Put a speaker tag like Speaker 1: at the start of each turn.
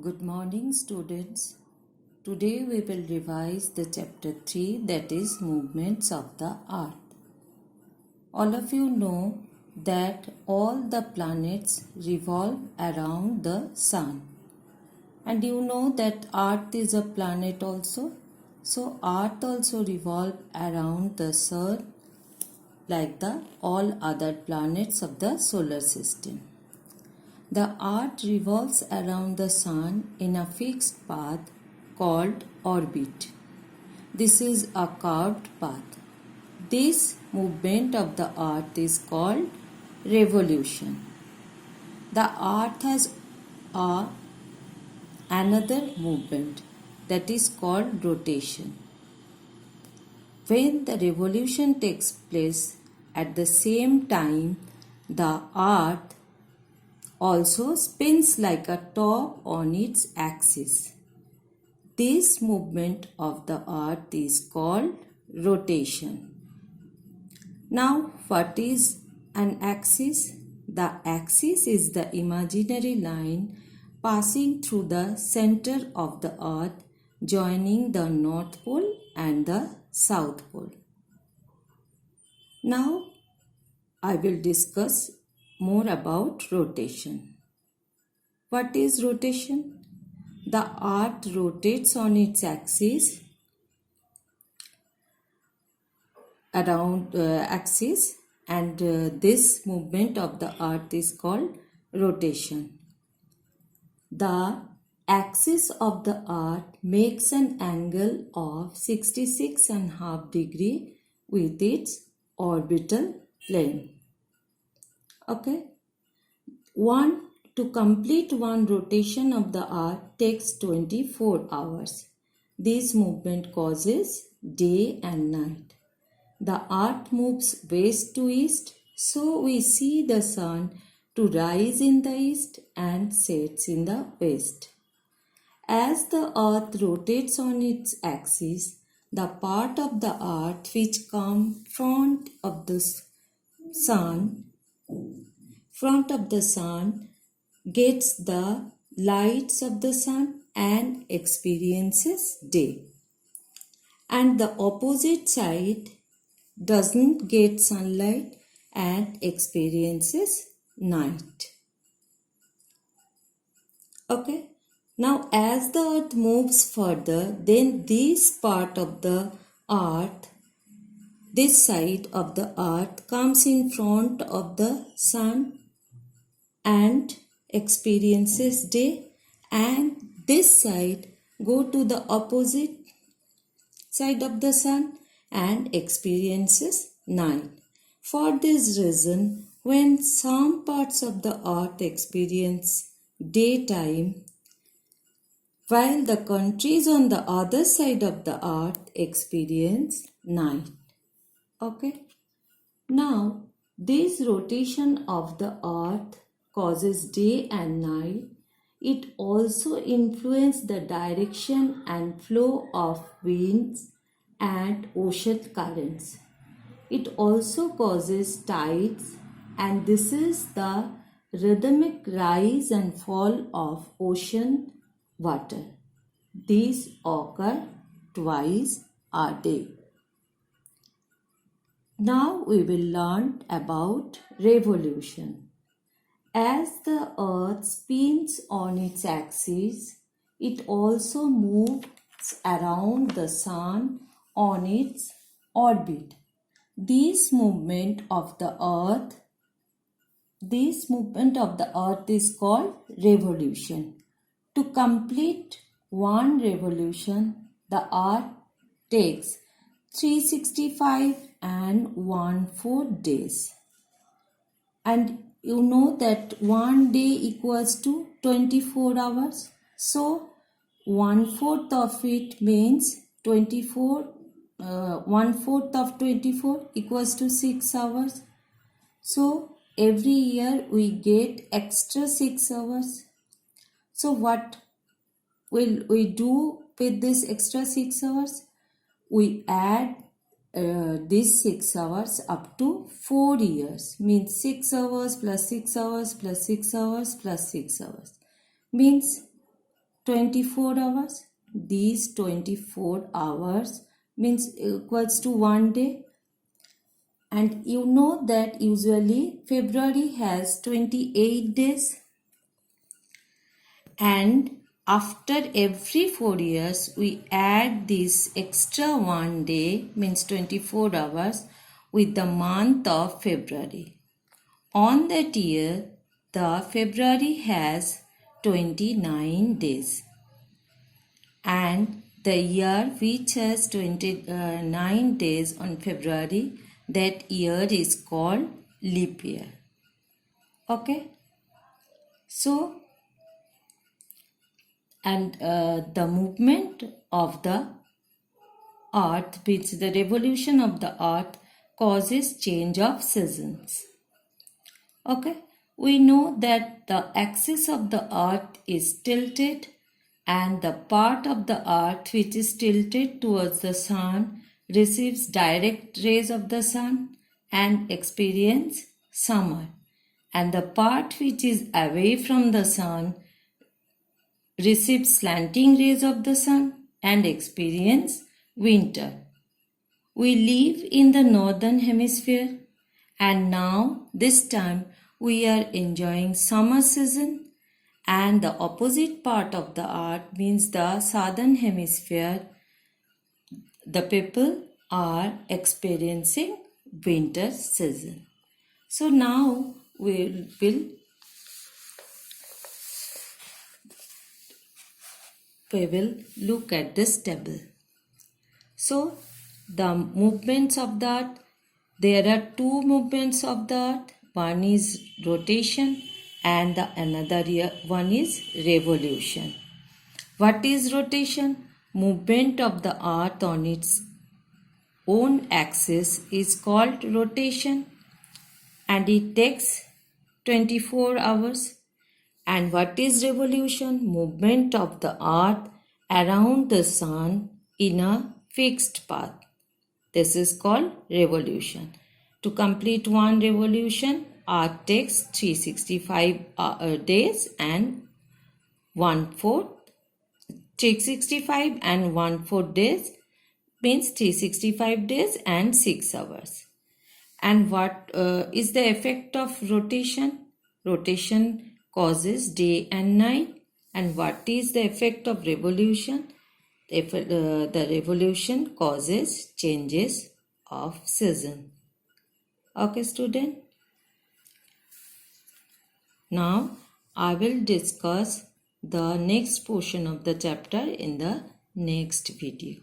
Speaker 1: Good morning, students. Today we will revise the chapter 3, that is movements of the earth. All of you know that all the planets revolve around the sun. And you know that earth is a planet also. So earth also revolve around the sun like the all other planets of the solar system. The earth revolves around the sun in a fixed path called orbit. This is a curved path. This movement of the earth is called revolution. The earth has another movement that is called rotation. When the revolution takes place at the same time, the earth also spins like a top on its axis. This movement of the earth is called rotation. Now, what is an axis? The axis is the imaginary line passing through the center of the earth, joining the North Pole and the South Pole. Now, I will discuss more about rotation. What is rotation? The earth rotates on its axis and this movement of the earth is called rotation. The axis of the earth makes an angle of 66.5 degrees with its orbital plane. Okay. To complete one rotation of the earth takes 24 hours. This movement causes day and night. The earth moves west to east, so we see the sun to rise in the east and sets in the west. As the earth rotates on its axis, the part of the earth which comes front of the sun gets the lights of the sun and experiences day. And the opposite side doesn't get sunlight and experiences night. Okay. Now as the earth moves further, then this part of the earth, this side of the earth comes in front of the sun and experiences day, and this side go to the opposite side of the sun and experiences night. For this reason, when some parts of the earth experience daytime, while the countries on the other side of the earth experience night. Okay. Now, this rotation of the earth causes day and night. It also influences the direction and flow of winds and ocean currents. It also causes tides, and this is the rhythmic rise and fall of ocean water. These occur twice a day. Now we will learn about revolution. As the earth spins on its axis, it also moves around the sun on its orbit. This movement of the earth is called revolution. To complete one revolution, the earth takes 365 and 1/4 days. And you know that one day equals to 24 hours. So 1/4 of it means 24. 1/4 of 24 equals to 6 hours. So every year we get extra 6 hours. So what will we do with this extra 6 hours? We add these 6 hours up to 4 years, means 6 hours plus 6 hours plus 6 hours plus 6 hours, means 24 hours. These 24 hours means equals to 1 day. And you know that usually February has 28 days. And after every 4 years, we add this extra 1 day, means 24 hours, with the month of February. On that year, the February has 29 days. And the year which has 29 days on February, that year is called leap year. Okay? So, and the movement of the earth, which the revolution of the earth causes change of seasons. Okay, we know that the axis of the earth is tilted, and the part of the earth which is tilted towards the sun receives direct rays of the sun and experience summer, and the part which is away from the sun receives slanting rays of the sun and experience winter. We live in the northern hemisphere, and now this time we are enjoying summer season, and the opposite part of the earth means the southern hemisphere, the people are experiencing winter season. So now we will look at this table. So the movements of the earth, there are two movements of the earth. One is rotation and the another one is revolution. What is rotation? Movement of the earth on its own axis is called rotation, and it takes 24 hours. And what is revolution? Movement of the earth around the sun in a fixed path. This is called revolution. To complete one revolution, earth takes 365 days and 1/4. 365 and 1/4 days means 365 days and 6 hours. And what is the effect of rotation? Rotation causes day and night. And what is the effect of revolution? The revolution causes changes of season. Okay, student. Now I will discuss the next portion of the chapter in the next video.